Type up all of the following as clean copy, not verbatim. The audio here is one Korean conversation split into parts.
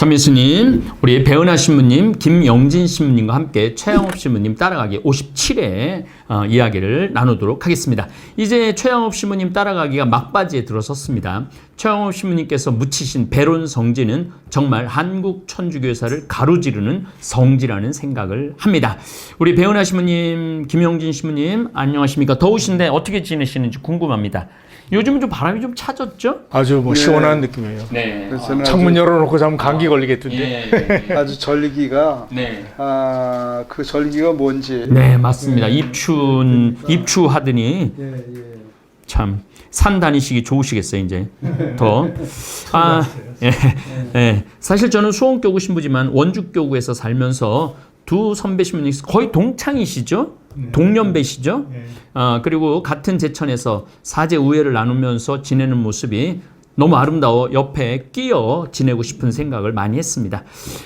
참 예수님, 우리 배은하 신부님, 김영진 신부님과 함께 최양업 신부님 따라가기 57회 이야기를 나누도록 하겠습니다. 이제 최양업 신부님 따라가기가 막바지에 들어섰습니다. 최양업 신부님께서 묻히신 배론 성지는 정말 한국 천주교사를 가로지르는 성지라는 생각을 합니다. 우리 배은하 신부님, 김영진 신부님 안녕하십니까? 더우신데 어떻게 지내시는지 궁금합니다. 요즘은 좀 바람이 좀 차졌죠? 아주 뭐 네. 시원한 느낌이에요. 네. 창문 열어놓고 자면 감기 걸리겠던데. 아주 전리기가 네. 그 전리기가 뭔지 네, 맞습니다. 입추하더니 참 산 다니시기 좋으시겠어요, 이제. 더. 사실 저는 수원교구 신부지만 원주교구에서 살면서 두 선배 신부님 거의 동창이시죠? 동년배시죠? 그리고 같은 제천에서 사제 우애를 나누면서 지내는 모습이 너무 아름다워 옆에 끼어 지내고 싶은 생각을 많이 했습니다.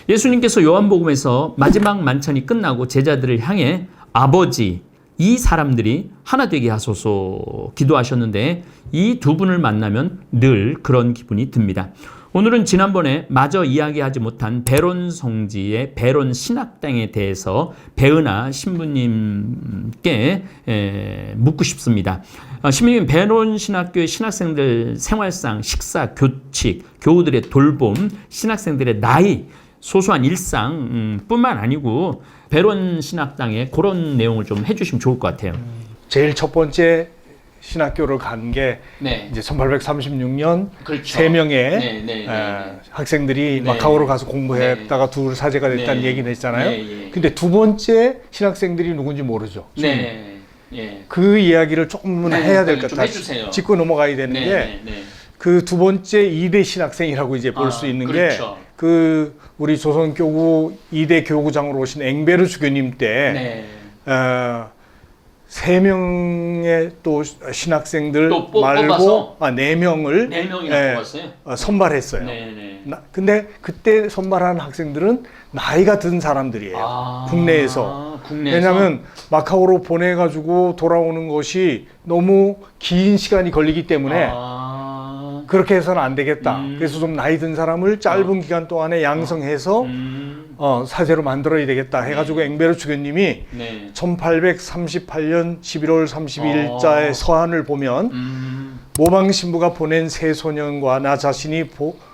예수님께서 요한복음에서 마지막 만찬이 끝나고 제자들을 향해 아버지, 이 사람들이 하나 되게 하소서 기도하셨는데 이 두 분을 만나면 늘 그런 기분이 듭니다. 오늘은 지난번에 마저 이야기하지 못한 배론 성지의 배론 신학당에 대해서 배은하 신부님께 묻고 싶습니다. 신부님, 배론 신학교의 신학생들 생활상, 식사, 교칙, 교우들의 돌봄, 신학생들의 나이, 소소한 일상 뿐만 아니고 배론 신학당에 그런 내용을 좀 해주시면 좋을 것 같아요. 제일 첫 번째 신학교를 간 게 네. 이제 1836년 그렇죠. 3명의 학생들이 네. 마카오로 가서 공부했다가 둘 사제가 됐다는 얘기는 했잖아요. 네. 근데 두 번째 신학생들이 누군지 모르죠. 네. 예. 그 이야기를 조금은 해야 될 것 좀 같아요. 해주세요. 짚고 넘어가야 되는 게 그 두 번째 2대 신학생이라고 이제 볼 수 있는 그렇죠. 게 그 우리 조선교구 2대 교구장으로 오신 앵베르 수교님 때 3명의 또 신학생들 또 말고 4명을 4명이나 뽑았어요? 선발했어요. 네네. 근데 그때 선발한 학생들은 나이가 든 사람들이에요. 국내에서. 왜냐하면 마카오로 보내가지고 돌아오는 것이 너무 긴 시간이 걸리기 때문에 그렇게 해서는 안 되겠다. 그래서 좀 나이 든 사람을 짧은 기간 동안에 양성해서 사제로 만들어야 되겠다 해가지고 앵베르 주교님이 1838년 11월 32일자의 서한을 보면 모방 신부가 보낸 새 소년과 나 자신이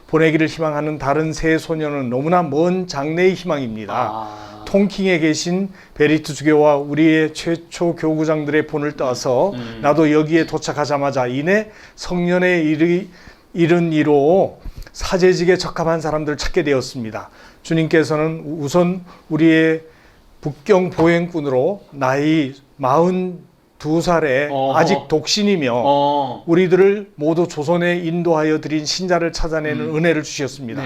보내기를 희망하는 다른 새 소년은 너무나 먼 장래의 희망입니다. 통킹에 계신 베리트 주교와 우리의 최초 교구장들의 본을 따서 나도 여기에 도착하자마자 이내 성년에 이른 이로 사제직에 적합한 사람들을 찾게 되었습니다. 주님께서는 우선 우리의 북경 보행꾼으로 나이 42살에 아직 독신이며 우리들을 모두 조선에 인도하여 드린 신자를 찾아내는 은혜를 주셨습니다.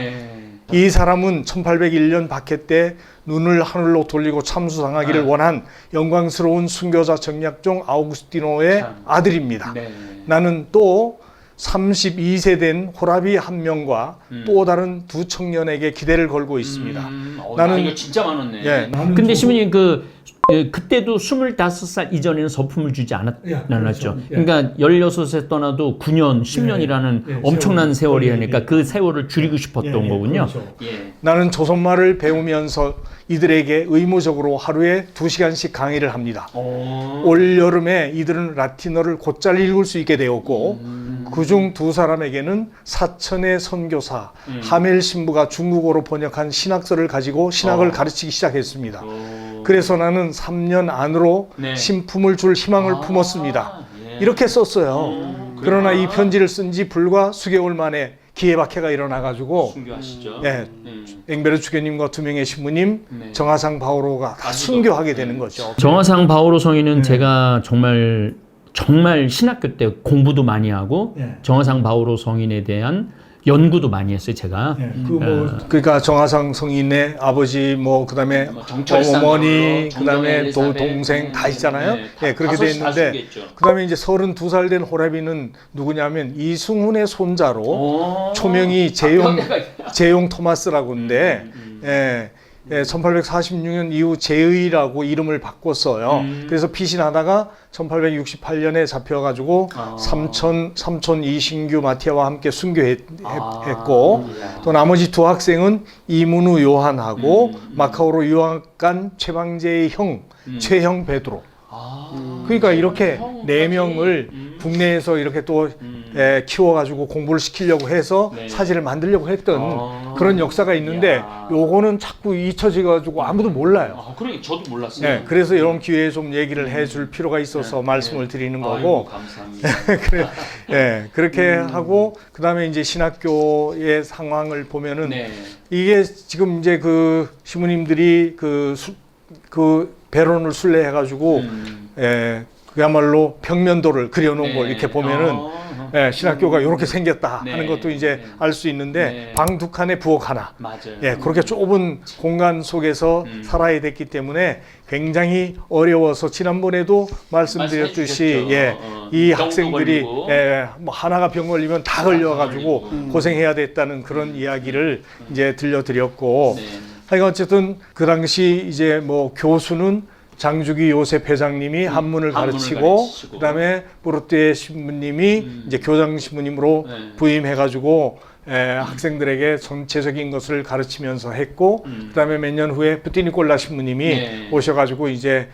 이 사람은 1801년 박해 때 눈을 하늘로 돌리고 참수당하기를 원한 영광스러운 순교자 정약종 아우구스티노의 아들입니다. 나는 또 32세 된 호라비 한 명과 또 다른 두 청년에게 기대를 걸고 있습니다. 나는 이거 진짜 많았네. 근데 신부님 그때도 25살 이전에는 서품을 주지 않았죠. 그렇죠. 그러니까 16에 떠나도 9년, 10년이라는 엄청난 세월이 하니까 그 세월을 줄이고 싶었던 거군요. 그렇죠. 나는 조선말을 배우면서 이들에게 의무적으로 하루에 2시간씩 강의를 합니다. 올 여름에 이들은 라틴어를 곧잘 읽을 수 있게 되었고 그중 두 사람에게는 사천의 선교사 하멜 신부가 중국어로 번역한 신학서를 가지고 신학을 가르치기 시작했습니다. 그래서 나는 3년 안으로 신품을 줄 희망을 품었습니다. 이렇게 썼어요. 그러나 이 편지를 쓴 지 불과 수개월 만에 기해박해가 일어나가지고 순교하시죠. 앵베르 주교님과 2명의 신부님 정하상 바오로가 다 순교하게 되는 거죠. 정하상 바오로 성인은 제가 정말 신학교 때 공부도 많이 하고 정하상 바오로 성인에 대한 연구도 많이 했어요, 제가. 그러니까 정하상 성인의 아버지, 그다음에 어머니, 그다음에 또 동생 다 있잖아요. 그렇게 돼 있는데, 그다음에 이제 32살 된 호라비는 누구냐면 이승훈의 손자로 초명이 제용 토마스라고 하는데, 1846년 이후 제의라고 이름을 바꿨어요. 그래서 피신하다가 1868년에 잡혀가지고 삼촌 이신규 마티아와 함께 순교했고 또 나머지 두 학생은 이문우 요한하고 마카오로 유학 간 최방제의 형 최형 베드로. 그러니까 이렇게 네 명을 국내에서 이렇게 또 키워가지고 공부를 시키려고 해서 네. 사제를 만들려고 했던 그런 역사가 있는데 요거는 자꾸 잊혀져가지고 아무도 몰라요. 그러니까 저도 몰랐어요. 네, 그래서 이런 기회에 좀 얘기를 해줄 필요가 있어서 말씀을 드리는 거고. 아이고, 감사합니다. 그래, 네, 그렇게 하고 그다음에 이제 신학교의 상황을 보면은 이게 지금 이제 그 시무님들이 그 배론을 순례해가지고 그야말로 평면도를 그려놓은 걸 이렇게 보면은 신학교가 이렇게 생겼다 하는 것도 이제 알 수 있는데 방 두 칸에 부엌 하나. 맞아요. 그렇게 좁은 공간 속에서 살아야 됐기 때문에 굉장히 어려워서 지난번에도 말씀드렸듯이 이 학생들이 뭐 하나가 병 걸리면 다 걸려가지고 고생해야 됐다는 그런 이야기를 이제 들려드렸고. 하여간 어쨌든 그 당시 이제 뭐 교수는 장주기 요셉 회장님이 한문을 가르치고 그다음에 보르띠에 신부님이 이제 교장 신부님으로 부임해가지고 학생들에게 전체적인 것을 가르치면서 했고 그다음에 몇 년 후에 푸티니콜라 신부님이 오셔가지고 이제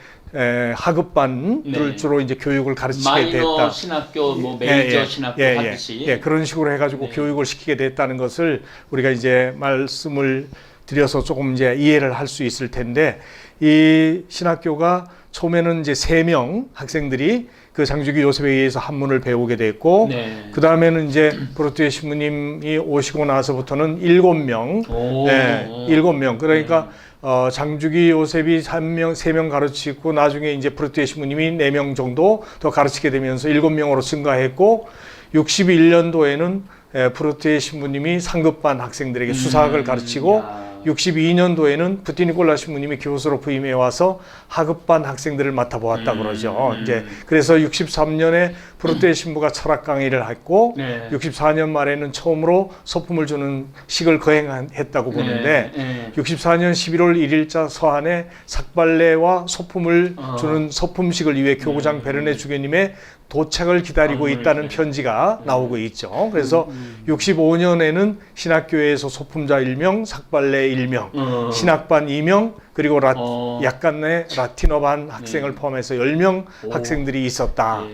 하급반을 주로 이제 교육을 가르치게 됐다. 마이너 신학교, 뭐 메이저 신학교 하듯이 그런 식으로 해가지고 교육을 시키게 됐다는 것을 우리가 이제 말씀을 드려서 조금 이제 이해를 할 수 있을 텐데 이 신학교가 처음에는 이제 3명 학생들이 그 장주기 요셉에 의해서 한문을 배우게 됐고 그 다음에는 이제 보르띠에 신부님이 오시고 나서부터는 7명, 7명. 그러니까 장주기 요셉이 3명 가르치고 나중에 이제 보르띠에 신부님이 4명 정도 더 가르치게 되면서 7명으로 증가했고 61년도에는 보르띠에 신부님이 상급반 학생들에게 수사학을 가르치고 62년도에는 푸티니콜라 신부님이 교수로 부임해 와서 하급반 학생들을 맡아보았다 그러죠. 이제 그래서 63년에 보르띠에 신부가 철학 강의를 했고 64년 말에는 처음으로 소품을 주는 식을 거행했다고 보는데 64년 11월 1일자 서한에 삭발레와 소품을 주는 소품식을 위해 교구장 베르네 주교님의 도착을 기다리고 있다는 편지가 나오고 있죠. 그래서 65년에는 신학교에서 소품자 1명, 삭발레 1명, 신학반 2명, 그리고 약간의 라틴어반 학생을 포함해서 10명 학생들이 있었다.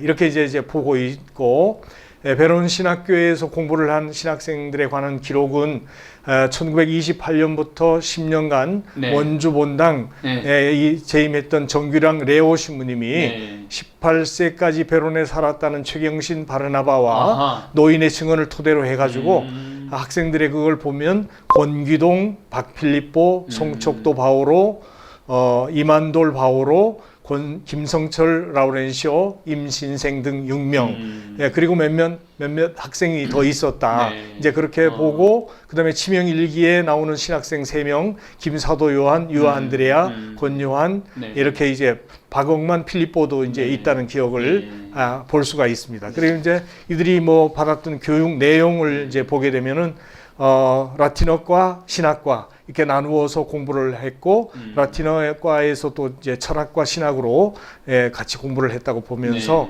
이렇게 이제 보고 있고 베론 신학교에서 공부를 한 신학생들에 관한 기록은 1928년부터 10년간 원주 본당에 재임했던 정규랑 레오 신부님이 18세까지 베론에 살았다는 최경신 바르나바와 노인의 증언을 토대로 해가지고 학생들의 그걸 보면 권기동, 박필립보, 송척도 바오로, 이만돌 바오로, 김성철 라우렌시오, 임신생 등 6명, 그리고 몇몇 학생이 더 있었다. 이제 그렇게 보고 그다음에 치명 일기에 나오는 신학생 3명, 김사도 요한, 유아안드레아, 권요한 이렇게 이제 박억만, 필립보도 이제 있다는 기억을 볼 수가 있습니다. 그리고 이제 이들이 뭐 받았던 교육 내용을 이제 보게 되면은 라틴어과 신학과 이렇게 나누어서 공부를 했고 라틴어과에서 또 이제 철학과 신학으로 같이 공부를 했다고 보면서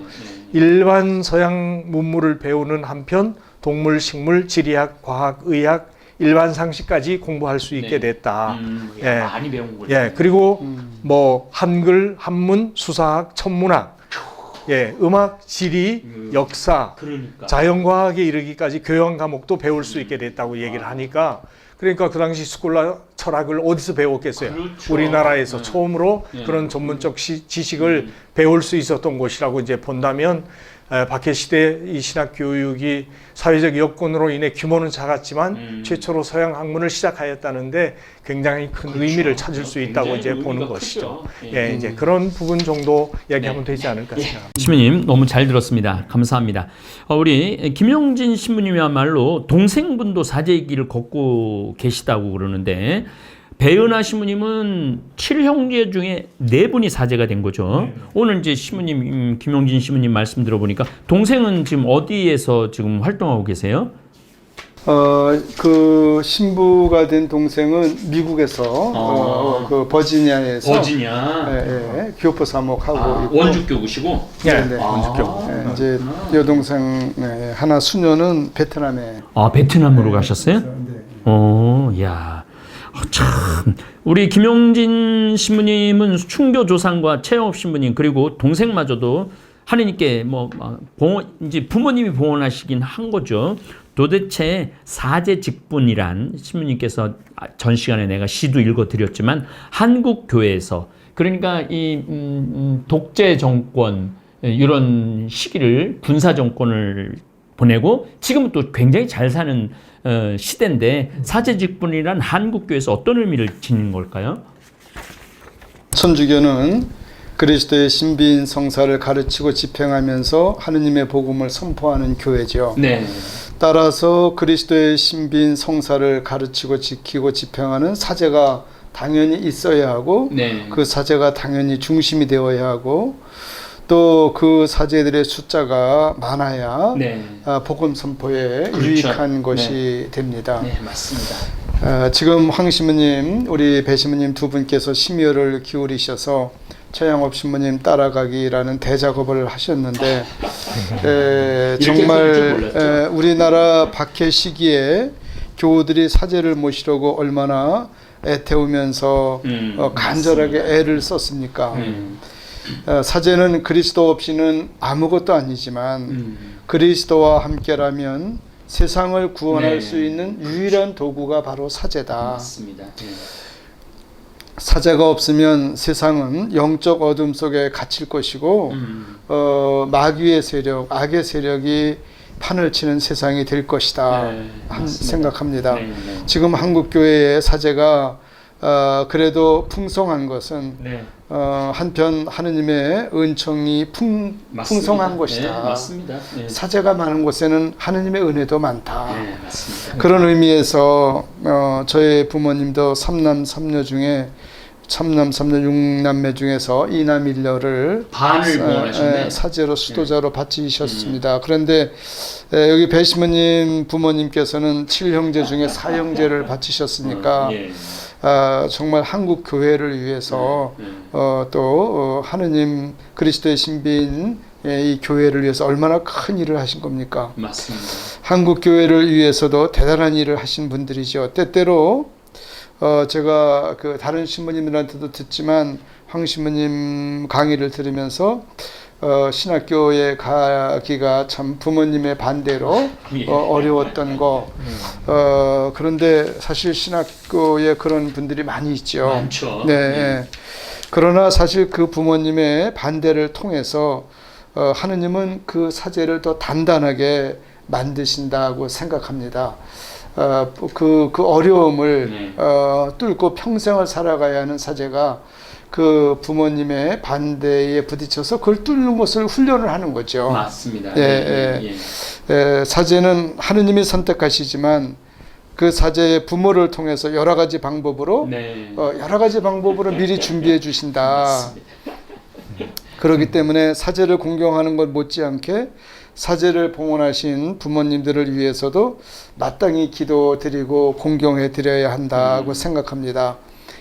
일반 서양 문물을 배우는 한편 동물, 식물, 지리학, 과학, 의학, 일반 상식까지 공부할 수 있게 됐다. 많이 배운 거죠. 그리고 뭐 한글, 한문, 수사학, 천문학, 음악, 지리, 역사, 자연과학에 이르기까지 교양 과목도 배울 수 있게 됐다고 얘기를 하니까 그러니까 그 당시 스콜라 철학을 어디서 배웠겠어요? 우리나라에서 처음으로 그런 전문적 지식을 배울 수 있었던 곳이라고 이제 본다면 박해 시대 이 신학 교육이 사회적 여건으로 인해 규모는 작았지만 최초로 서양 학문을 시작하였다는데 굉장히 큰 의미를 찾을 수 있다고 이제 보는 것이죠. 이제 그런 부분 정도 이야기하면 되지 않을까 생각합니다. 신부님 너무 잘 들었습니다. 감사합니다. 우리 김용진 신부님이야말로 동생분도 사제의 길을 걷고 계시다고 그러는데 배은하 신부님은 7형제 중에 4분이 사제가 된 거죠. 오늘 이제 신부님 김용진 신부님 말씀 들어보니까 동생은 지금 어디에서 지금 활동하고 계세요? 그 신부가 된 동생은 미국에서 그 버지니아에서 교포 사목하고 있고 원주 교구시고. 네. 원주교. 이제 여동생 하나 수녀는 베트남에 베트남으로 가셨어요? 네. 야. 참 우리 김용진 신부님은 충교 조상과 최영업 신부님 그리고 동생마저도 하느님께 이제 부모님이 봉헌하시긴 한 거죠. 도대체 사제 직분이란 신부님께서 전 시간에 내가 시도 읽어드렸지만 한국 교회에서 그러니까 이 독재 정권 이런 시기를 군사 정권을 보내고 지금은 또 굉장히 잘 사는 시대인데 사제 직분이란 한국 교회에서 어떤 의미를 지닌 걸까요? 천주교는 그리스도의 신비인 성사를 가르치고 집행하면서 하느님의 복음을 선포하는 교회죠. 네. 따라서 그리스도의 신비인 성사를 가르치고 지키고 집행하는 사제가 당연히 있어야 하고 네. 그 사제가 당연히 중심이 되어야 하고 또 그 사제들의 숫자가 많아야 네. 복음 선포에 그렇죠. 유익한 것이 됩니다. 네, 맞습니다. 지금 황 신부님, 우리 배 신부님 두 분께서 심혈을 기울이셔서 최영업 신부님 따라가기라는 대작업을 하셨는데 정말 우리나라 박해 시기에 교우들이 사제를 모시려고 얼마나 애태우면서 간절하게 애를 썼습니까? 사제는 그리스도 없이는 아무것도 아니지만 그리스도와 함께라면 세상을 구원할 수 있는 유일한 도구가 바로 사제다. 맞습니다. 사제가 없으면 세상은 영적 어둠 속에 갇힐 것이고 마귀의 세력, 악의 세력이 판을 치는 세상이 될 것이다 생각합니다. 지금 한국 교회의 사제가 그래도 풍성한 것은 한편 하느님의 은총이 풍성한 것이다. 맞습니다. 사제가 많은 곳에는 하느님의 은혜도 많다. 맞습니다. 그런 의미에서 저의 부모님도 삼남 삼녀 중에 삼남 육남매 중에서 이남 일녀를 반을 봉헌하셨네. 사제로 수도자로 바치셨습니다. 그런데 여기 배시모님 부모님께서는 7형제 중에 4형제를 바치셨으니까 정말 한국 교회를 위해서 또 하느님 그리스도의 신비인 이 교회를 위해서 얼마나 큰 일을 하신 겁니까? 맞습니다. 한국 교회를 위해서도 대단한 일을 하신 분들이죠. 때때로 제가 그 다른 신부님들한테도 듣지만 황 신부님 강의를 들으면서 신학교에 가기가 참 부모님의 반대로 어려웠던 거. 그런데 사실 신학교에 그런 분들이 많이 있죠. 많죠. 네. 그러나 사실 그 부모님의 반대를 통해서 하느님은 그 사제를 더 단단하게 만드신다고 생각합니다. 그 어려움을 뚫고 평생을 살아가야 하는 사제가 그 부모님의 반대에 부딪혀서 그걸 뚫는 것을 훈련을 하는 거죠. 맞습니다. 사제는 하느님이 선택하시지만 그 사제의 부모를 통해서 여러 가지 방법으로 미리 준비해 주신다. 그렇기 때문에 사제를 공경하는 것 못지않게 사제를 봉헌하신 부모님들을 위해서도 마땅히 기도드리고 공경해 드려야 한다고 생각합니다.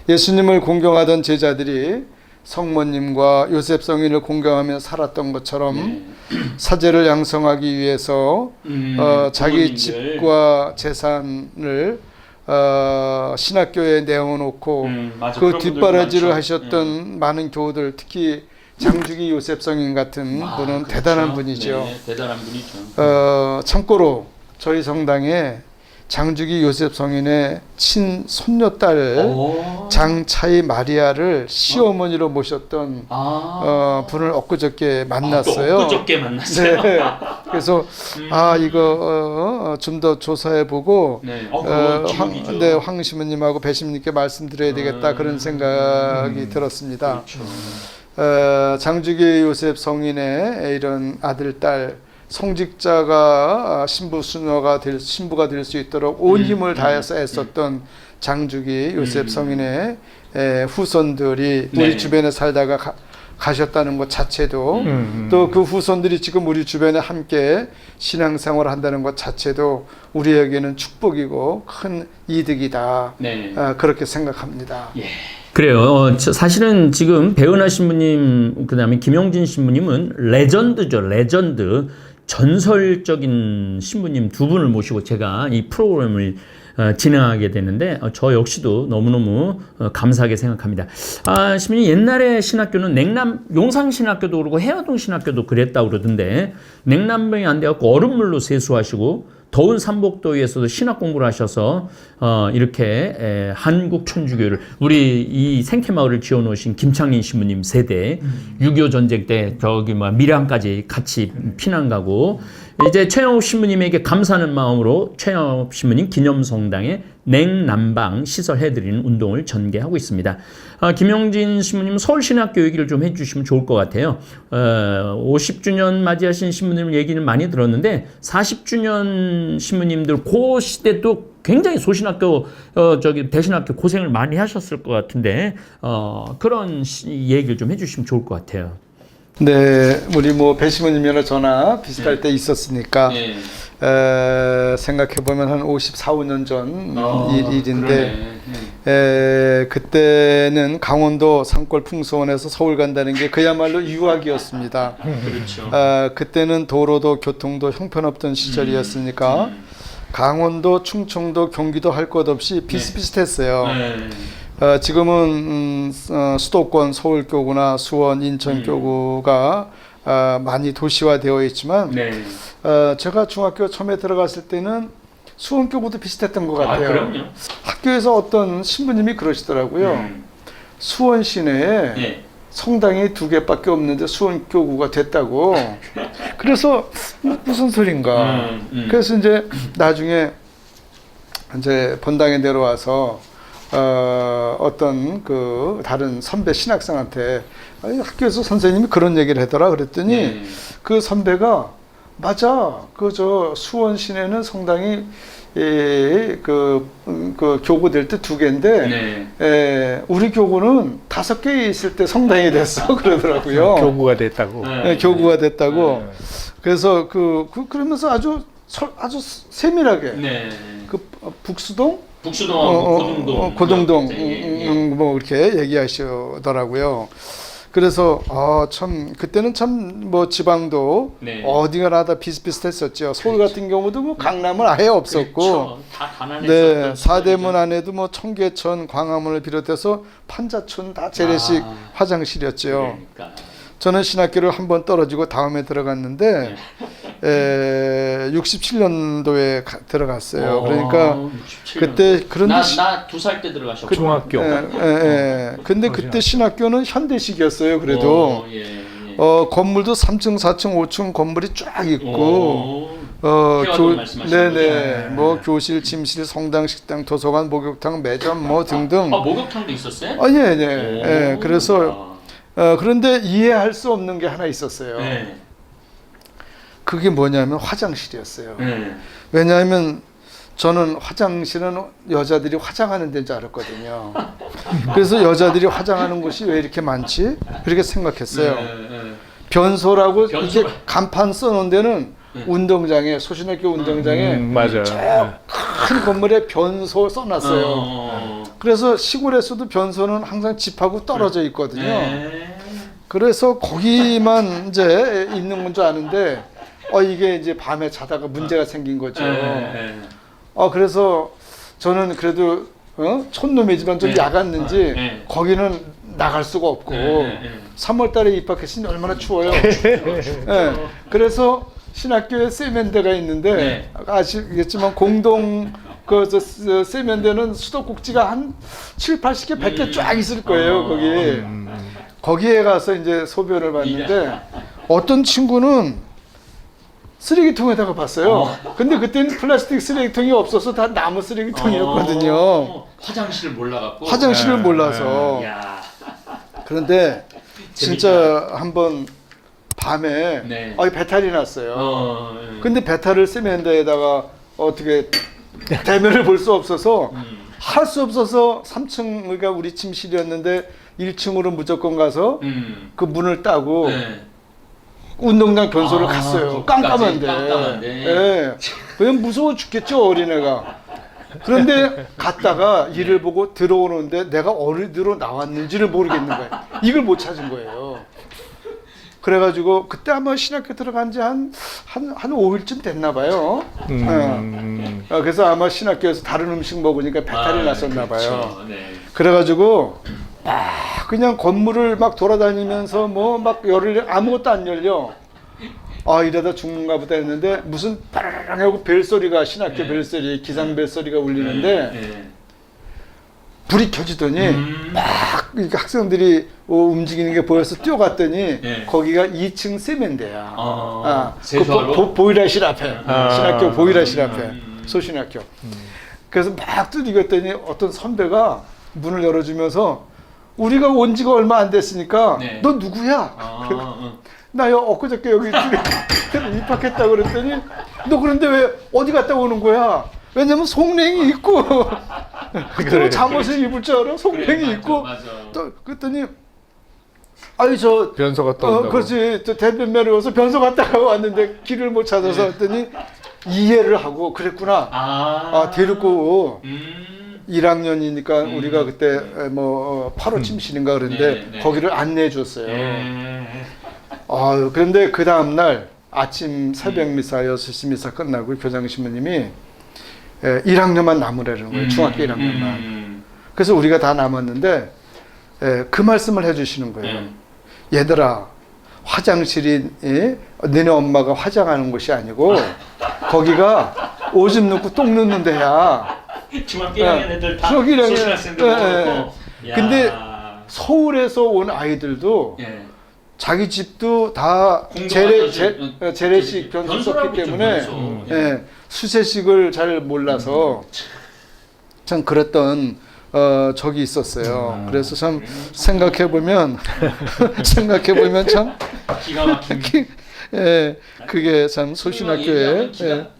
예수님을 공경하던 제자들이 성모님과 요셉 성인을 공경하며 살았던 것처럼 사제를 양성하기 위해서 자기 집과 재산을 신학교에 내어놓고 그 뒷바라지를 하셨던 많은 교우들, 특히 장주기 요셉 성인 같은 분은 대단한 분이죠. 대단한 분이죠. 참고로 저희 성당에 장주기 요셉 성인의 친손녀딸 장차이 마리아를 시어머니로 모셨던 분을 엊그저께 만났어요. 엊그저께 만났어요. 네. 그래서 이거 좀 더 조사해보고 황 시모님하고 배 시모님께 말씀드려야 되겠다 그런 생각이 들었습니다. 그렇죠. 장주기 요셉 성인의 이런 아들, 딸 성직자가 신부가 될 수 있도록 온 힘을 다해서 애썼던 장주기 요셉 성인의 후손들이 우리 주변에 살다가 가셨다는 것 자체도 또 그 후손들이 지금 우리 주변에 함께 신앙생활을 한다는 것 자체도 우리에게는 축복이고 큰 이득이다. 네. 그렇게 생각합니다. 예. 그래요. 사실은 지금 배은하 신부님, 그다음에 김영진 신부님은 레전드죠. 레전드. 전설적인 신부님 두 분을 모시고 제가 이 프로그램을 진행하게 되는데 저 역시도 너무너무 감사하게 생각합니다. 신부님 옛날에 신학교는 용상신학교도 그러고 해화동 신학교도 그랬다고 그러던데 냉남병이 안 돼갖고 얼음물로 세수하시고 더운 삼복도에서도 신학 공부를 하셔서 이렇게 한국 천주교를 우리 이 생태마을을 지어놓으신 김창린 신부님 세대 6.25 전쟁 때 저기 밀양까지 같이 피난 가고 이제 최영업 신부님에게 감사하는 마음으로 최영업 신부님 기념성당에 냉난방 시설해드리는 운동을 전개하고 있습니다. 김영진 신부님 서울신학교 얘기를 좀 해주시면 좋을 것 같아요. 50주년 맞이하신 신부님 얘기는 많이 들었는데 40주년 신부님들 그 시대도 굉장히 소신학교 대신학교 고생을 많이 하셨을 것 같은데 그런 얘기를 좀 해주시면 좋을 것 같아요. 네, 우리 배 신부님이나 저나 비슷할 때 있었으니까 생각해 보면 한 54, 5년 전 일인데 그때는 강원도 산골 풍수원에서 서울 간다는 게 그야말로 유학이었습니다. 그렇죠. 그때는 도로도 교통도 형편없던 시절이었으니까 강원도, 충청도, 경기도 할 것 없이 비슷비슷했어요. 지금은 수도권 서울교구나 수원, 인천교구가 많이 도시화되어 있지만 제가 중학교 처음에 들어갔을 때는 수원교구도 비슷했던 것 같아요. 그럼요. 학교에서 어떤 신부님이 그러시더라고요. 수원 시내에 성당이 2개밖에 없는데 수원교구가 됐다고. 그래서 무슨 소린가. 그래서 이제 나중에 이제 본당에 내려와서 어떤 그 다른 선배 신학생한테 학교에서 선생님이 그런 얘기를 하더라 그랬더니 그 선배가 맞아 그 저 수원 시내는 성당이 그 교구 될 때 2개인데 우리 교구는 5개 있을 때 성당이 됐어 그러더라고요. 교구가 됐다고. 교구가 됐다고. 그래서 그러면서 아주 세밀하게 그 북수동 북수동하고 고등동 뭐 이렇게 얘기하시더라고요. 그래서 참 그때는 참 지방도 어디가나 다 비슷비슷했었죠. 서울 같은 경우도 강남은 아예 없었고, 그렇죠. 다 가난했었던 사대문 안에도 청계천, 광화문을 비롯해서 판자촌 다 재래식 화장실이었죠. 그러니까. 저는 신학교를 한번 떨어지고 다음에 들어갔는데 67년도에 들어갔어요. 그러니까 67년도. 그때 그런데 나 2살 때 들어가셨고 중학교. 근데 그때 신학교는 현대식이었어요. 그래도 건물도 3층, 4층, 5층 건물이 쫙 있고 교실, 침실, 성당, 식당, 도서관, 목욕탕, 매점 등등. 목욕탕도 있었어요? 그래서 그런데 이해할 수 없는 게 하나 있었어요. 그게 뭐냐면 화장실이었어요. 왜냐하면 저는 화장실은 여자들이 화장하는 데인 줄 알았거든요. 그래서 여자들이 화장하는 곳이 왜 이렇게 많지? 그렇게 생각했어요. 변소라고 이게 간판 써놓은 데는 운동장에 소신학교 운동장에 맞아요. 큰 건물에 변소 써놨어요. 그래서 시골에서도 변소는 항상 집하고 떨어져 있거든요. 그래서 거기만 이제 있는 건 줄 아는데 이게 이제 밤에 자다가 문제가 생긴 거죠. 그래서 저는 그래도 촌놈이지만 좀 야갔는지 거기는 나갈 수가 없고 3월달에 입학했으니 얼마나 추워요. 그래서 신학교에 세면대가 있는데 아시겠지만 공동 세면대는 수도꼭지가 한 7, 80개, 100개 쫙 있을 거예요. 거기에 가서 이제 소변을 봤는데 어떤 친구는 쓰레기통에다가 봤어요. 근데 그때는 플라스틱 쓰레기통이 없어서 다 나무 쓰레기통이었거든요. 화장실을 몰라갖고. 화장실을 몰라서. 그런데 진짜 한번 밤에 배탈이 났어요. 근데 배탈을 세면대에다가 어떻게 대면을 볼 수 없어서 할 수 없어서 3층 그러니까 우리 침실이었는데 1층으로 무조건 가서 그 문을 따고 네. 운동장 변소를 아, 갔어요. 거기까지 깜깜한데. 깜깜한데. 예. 그냥 무서워 죽겠죠, 어린애가. 그런데 갔다가 일을 보고 들어오는데 내가 어디로 나왔는지를 모르겠는 거예요. 이걸 못 찾은 거예요. 그래가지고 그때 아마 신학교 들어간 지 한 5일쯤 됐나 봐요. 그래서 아마 신학교에서 다른 음식 먹으니까 배탈이 났었나 봐요. 그렇죠. 네. 그래가지고 막 그냥 건물을 막 돌아다니면서 뭐 막 열을 아무것도 안 열려. 아 이러다 죽는가 보다 했는데 무슨 빠라랑 하고 벨소리가 신학교 벨소리 기상 벨소리가 울리는데 네. 불이 켜지더니 막 이렇게 학생들이 움직이는 게 보여서 뛰어갔더니 거기가 2층 세면대야. 세수하러? 보일러실 앞에 신학교 보일러실 앞에 소신학교. 그래서 막 두드렸더니 어떤 선배가 문을 열어주면서 우리가 온 지가 얼마 안 됐으니까 너 누구야? 나 엊그저께 여기 입학했다 그랬더니 너 그런데 왜 어디 갔다 오는 거야? 왜냐면 송랭이 있고 그때 잠옷을 입을 줄 알아? 송랭이 있고 또 그랬더니 아니 저 변소 갔다 온다고. 그렇지 또 대변면에 와서 변소 갔다가 왔는데 길을 못 찾아서 했더니 이해를 하고 그랬구나. 데리고 1학년이니까 우리가 그때 뭐 8호 침실인가 그런데 거기를 안내해 줬어요. 그런데 그 다음날 아침 새벽 미사 6시 미사 끝나고 교장 신부님이 1학년만 남으라는 거예요. 중학교 1학년만. 그래서 우리가 다 남았는데 그 말씀을 해주시는 거예요. 얘들아 화장실이 너네 엄마가 화장하는 곳이 아니고 거기가 오줌 넣고 똥 넣는 데야. 중학교 1학년 애들 다 중학교 1학년. 소신학생들 그렇고. 근데 서울에서 온 아이들도 자기 집도 다 재래식 변소 썼기 때문에 수세식을 잘 몰라서 참 그랬던 적이 있었어요. 그래서 참 생각해 보면 참 기가 막힌. 그게 참 소신학교에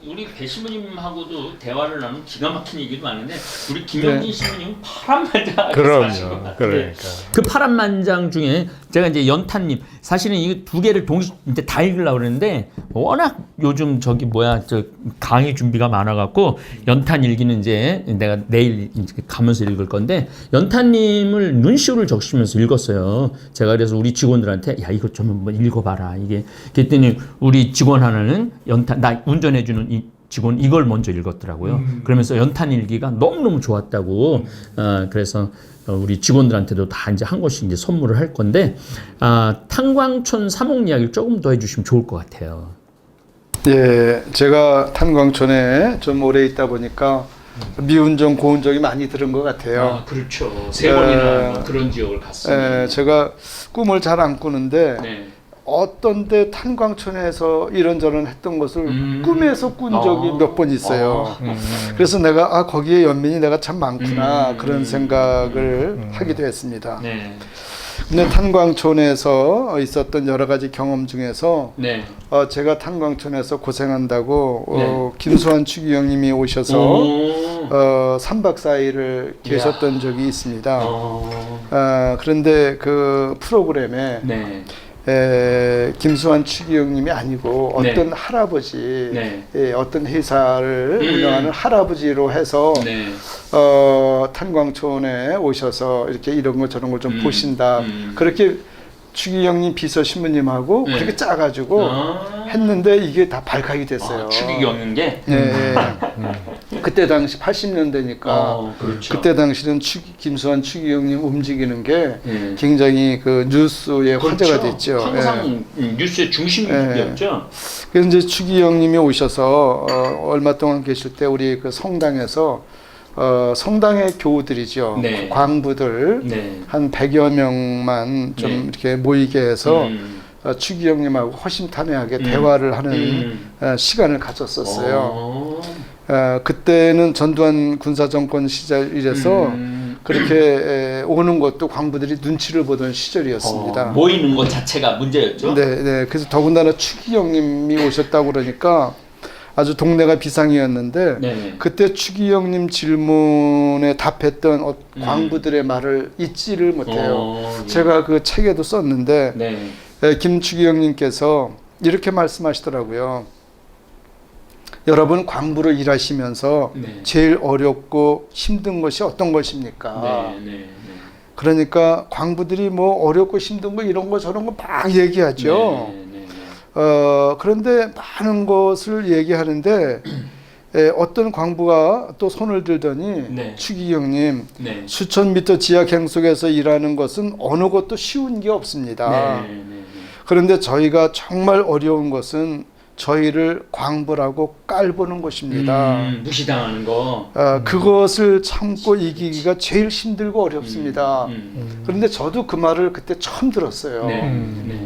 우리 배 신부님하고도 대화를 나누면 기가 막힌 얘기도 많은데 우리 김영진 신부님은 파란만장. 그럼요. 그러니까. 그 파란만장 중에 제가 이제 연탄님 사실은 이 두 개를 동시 이제 다 읽으려고 그러는데 워낙 요즘 저기 저 강의 준비가 많아갖고 연탄 일기는 이제 내가 내일 이제 가면서 읽을 건데 연탄님을 눈시울을 적시면서 읽었어요. 제가 그래서 우리 직원들한테 야 이거 좀 한번 읽어봐라 이게 그랬더니 우리 직원 하나는 나 운전해주는 이 직원 이걸 먼저 읽었더라고요. 그러면서 연탄 일기가 너무너무 좋았다고. 그래서 우리 직원들한테도 다 이제 한 권씩 이제 선물을 할 건데 탄광촌 사목 이야기를 조금 더 해주시면 좋을 것 같아요. 예, 제가 탄광촌에 좀 오래 있다 보니까 미운정 고운정이 많이 들은 것 같아요. 그렇죠. 3번이나 그런 지역을 갔어요. 제가 꿈을 잘 안 꾸는데 어떤 데 탄광촌에서 이런저런 했던 것을 꿈에서 꾼 적이 몇 번 있어요. 그래서 내가 거기에 연민이 내가 참 많구나 그런 생각을 하기도 했습니다. 근데 탄광촌에서 있었던 여러 가지 경험 중에서 제가 탄광촌에서 고생한다고 김수환 추기경님이 오셔서 3박 4일을 계셨던 적이 있습니다. 그런데 그 프로그램에 김수환 추기경님이 아니고 어떤 할아버지, 어떤 회사를 운영하는 할아버지로 해서 탄광촌에 오셔서 이렇게 이런 거 저런 걸 좀 보신다. 그렇게 추기경님 비서 신부님하고 그렇게 짜가지고 했는데 이게 다 발각이 됐어요. 추기경인 게? 그때 당시 80년대니까 그렇죠. 그때 당시는 김수환 추기경님 움직이는 게 굉장히 그 뉴스에 화제가 됐죠. 항상 뉴스의 중심이었죠. 그래서 이제 추기경님이 오셔서 얼마 동안 계실 때 우리 그 성당에서 성당의 교우들이죠. 광부들 한 100여 명만 좀 이렇게 모이게 해서 추기경님하고 허심탄회하게 대화를 하는 시간을 가졌었어요. 그때는 전두환 군사정권 시절이라서 그렇게 오는 것도 광부들이 눈치를 보던 시절이었습니다. 모이는 것 자체가 문제였죠. 그래서 더군다나 추기경님이 오셨다고 그러니까 아주 동네가 비상이었는데 네. 그때 추기영님 질문에 답했던 광부들의 말을 잊지를 못해요. 예. 제가 그 책에도 썼는데 네. 김추기영님께서 이렇게 말씀하시더라고요. 여러분 광부로 일하시면서 네. 제일 어렵고 힘든 것이 어떤 것입니까? 네. 네. 그러니까 광부들이 뭐 어렵고 힘든 거 이런 거 저런 거 막 얘기하죠. 네. 네. 그런데 많은 것을 얘기하는데 어떤 광부가 또 손을 들더니 네. 추기경님 네. 수천 미터 지하 갱속에서 일하는 것은 어느 것도 쉬운 게 없습니다. 네. 네. 그런데 저희가 정말 어려운 것은 저희를 광부라고 깔보는 것입니다. 무시당하는 거. 그것을 참고 이기기가 제일 힘들고 어렵습니다. 그런데 저도 그 말을 그때 처음 들었어요. 네. 네.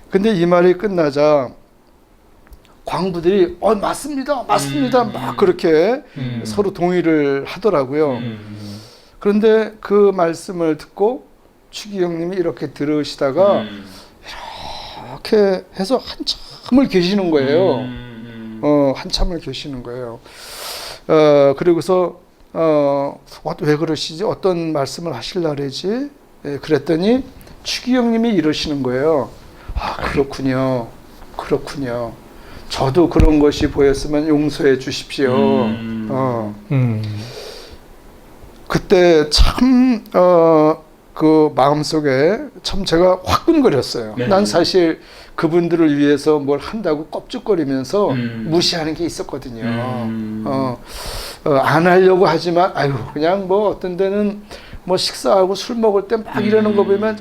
근데 이 말이 끝나자 광부들이 맞습니다, 맞습니다, 막 그렇게 서로 동의를 하더라고요. 그런데 그 말씀을 듣고 추기경님이 이렇게 들으시다가 이렇게 해서 한참을 계시는 거예요. 한참을 계시는 거예요. 그리고서 왜 그러시지? 어떤 말씀을 하실라 그러지? 그랬더니 추기경님이 이러시는 거예요. 그렇군요. 그렇군요. 저도 그런 것이 보였으면 용서해 주십시오. 그때 참 그 마음속에 참 제가 화끈거렸어요. 네. 난 사실 그분들을 위해서 뭘 한다고 껍죽거리면서 무시하는 게 있었거든요. 안 하려고 하지만 그냥 뭐 어떤 데는 뭐 식사하고 술 먹을 때 막 이러는 거 보면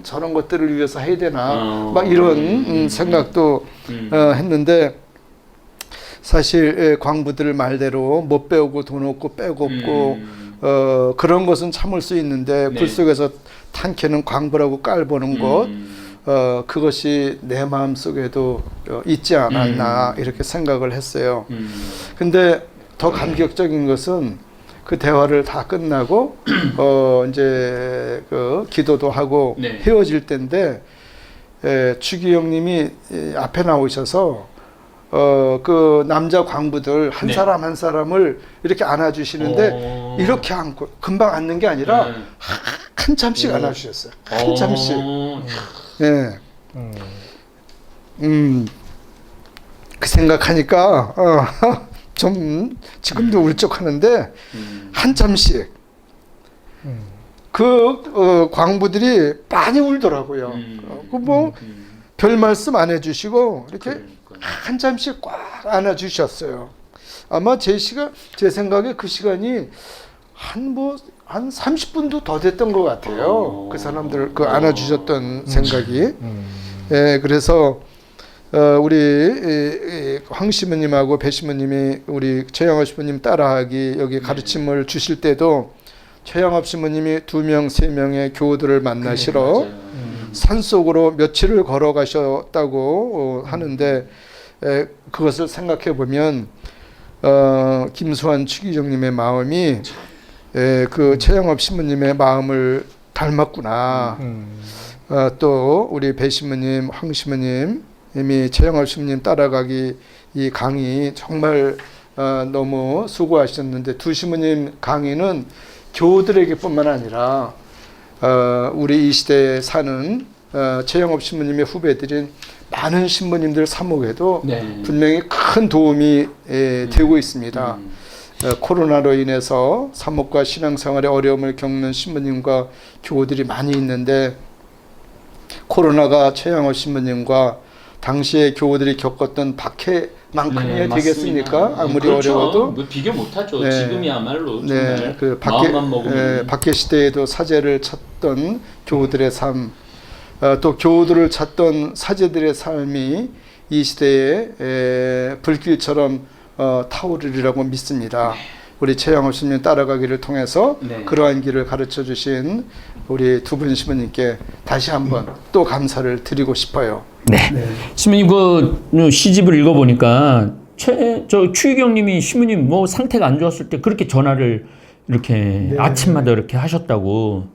저런 것들을 위해서 해야 되나 막 이런 생각도 했는데 사실 광부들 말대로 못 배우고 돈 없고 빼고 없고 그런 것은 참을 수 있는데 네. 불 속에서 탄캐는 광부라고 깔보는 것 그것이 내 마음속에도 있지 않았나 이렇게 생각을 했어요. 근데 더 감격적인 것은 그 대화를 다 끝나고 이제 그 기도도 하고 네. 헤어질 때인데 추기영님이 앞에 나오셔서 그 남자 광부들 한 네. 사람 한 사람을 이렇게 안아주시는데 이렇게 안고 금방 앉는 게 아니라 한참씩 안아주셨어요. 한참씩. 예. 그 생각하니까 좀 지금도 울적하는데 한참씩 그 광부들이 많이 울더라고요. 그 뭐 별 말씀 안 해주시고 이렇게 한참씩 꽉 안아주셨어요. 아마 제 생각에 그 시간이 한 30분도 더 됐던 것 같아요. 그 사람들 그 안아주셨던 생각이. 예, 그래서 우리 황 시모님하고 배 시모님이 우리 최영업 시모님 따라하기 여기 가르침을 주실 때도 최영업 시모님이 2명, 3명의 교우들을 만나시러 산속으로 며칠을 걸어가셨다고 하는데 그것을 생각해 보면 김수환 추기정님의 마음이 그 최영업 신부님의 마음을 닮았구나. 또 우리 배 신부님, 황 신부님이 최영업 신부님 따라가기 이 강의 정말 너무 수고하셨는데 두 신부님 강의는 교우들에게뿐만 아니라 우리 이 시대에 사는 최영업 신부님의 후배들인 많은 신부님들 사목에도 네. 분명히 큰 도움이 되고 있습니다. 코로나로 인해서 사목과 신앙생활에 어려움을 겪는 신부님과 교우들이 많이 있는데 코로나가 최영업 신부님과 당시에 교우들이 겪었던 박해만큼이나 되겠습니까? 아무리 그렇죠. 어려워도 뭐 비교 못하죠. 네. 지금이야말로 정말 네, 그 마음만 먹으면 박해 시대에도 사제를 찾던 교우들의 삶, 또 교우들을 찾던 사제들의 삶이 이 시대에 불길처럼 타오르리라고 믿습니다. 우리 최영업 신부님 따라가기를 통해서 네. 그러한 길을 가르쳐 주신 우리 두 분 신부님께 다시 한번 또 감사를 드리고 싶어요. 네. 시모님 그 시집을 읽어보니까 추희경님이 시모님 뭐 상태가 안 좋았을 때 그렇게 전화를 이렇게 아침마다 이렇게 하셨다고.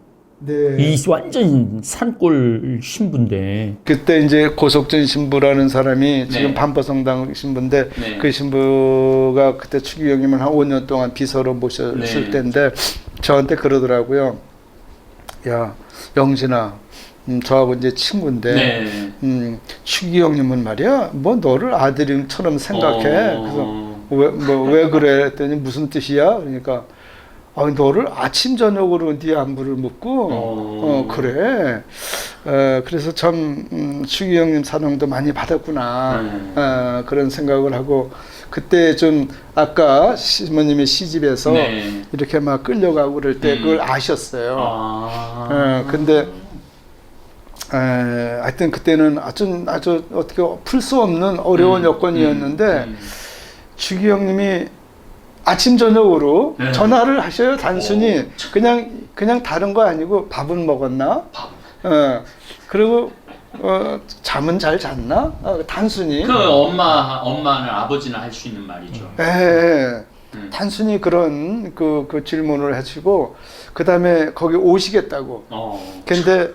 네. 이 완전 산골 신부인데. 그때 이제 고석준 신부라는 사람이 지금 네. 반포성당 신부인데 네. 그 신부가 그때 추기경님을 한 5년 동안 비서로 모셨을 네. 때인데 저한테 그러더라고요. 야, 영진아, 저하고 이제 친구인데 네. 추기경님은 말이야, 뭐 너를 아들처럼 생각해. 그래서 왜 그래? 했더니 무슨 뜻이야? 그러니까 너를 아침 저녁으로 네 안부를 묻고 그래. 그래서 참 추기경님 사랑도 많이 받았구나. 그런 생각을 하고 그때 좀 아까 시모님의 시집에서 네. 이렇게 막 끌려가고 그럴 때 그걸 아셨어요. 근데 하여튼 그때는 아주 어떻게 풀 수 없는 어려운 여건이었는데 추기경님이 아침 저녁으로 네. 전화를 하셔요. 단순히 그냥 다른 거 아니고 밥은 먹었나? 그리고 잠은 잘 잤나? 단순히 그 엄마는 아버지는 할 수 있는 말이죠. 단순히 그런 그 질문을 하시고 그 다음에 거기 오시겠다고. 근데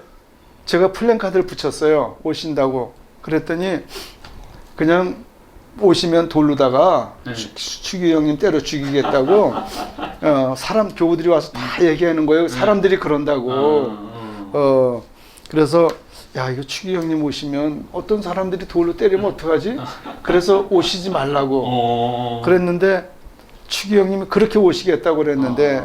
제가 플랜카드를 붙였어요. 오신다고. 그랬더니 그냥 오시면 돌로다가 추기경님 때려 죽이겠다고 사람 교우들이 와서 다 얘기하는 거예요. 사람들이 그런다고. 그래서 야, 이거 추기경님 오시면 어떤 사람들이 돌로 때리면 어떡하지? 그래서 오시지 말라고 그랬는데 추기경님이 그렇게 오시겠다고 그랬는데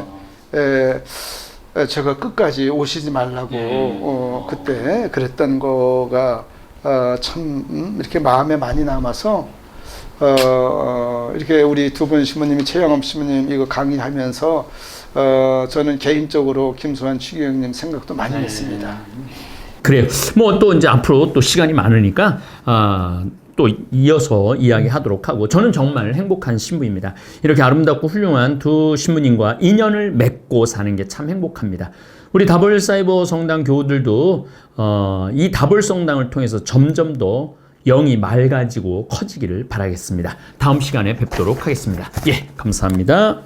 제가 끝까지 오시지 말라고 그때 그랬던 거가 참 이렇게 마음에 많이 남아서 이렇게 우리 두 분 신부님이 최영암 신부님 이거 강의하면서 저는 개인적으로 김수환 추기경님 생각도 많이 했습니다. 그래요. 뭐 또 이제 앞으로 또 시간이 많으니까 또 이어서 이야기하도록 하고 저는 정말 행복한 신부입니다. 이렇게 아름답고 훌륭한 두 신부님과 인연을 맺고 사는 게 참 행복합니다. 우리 다볼 사이버 성당 교우들도 이 다볼 성당을 통해서 점점 더 영이 맑아지고 커지기를 바라겠습니다. 다음 시간에 뵙도록 하겠습니다. 예, 감사합니다.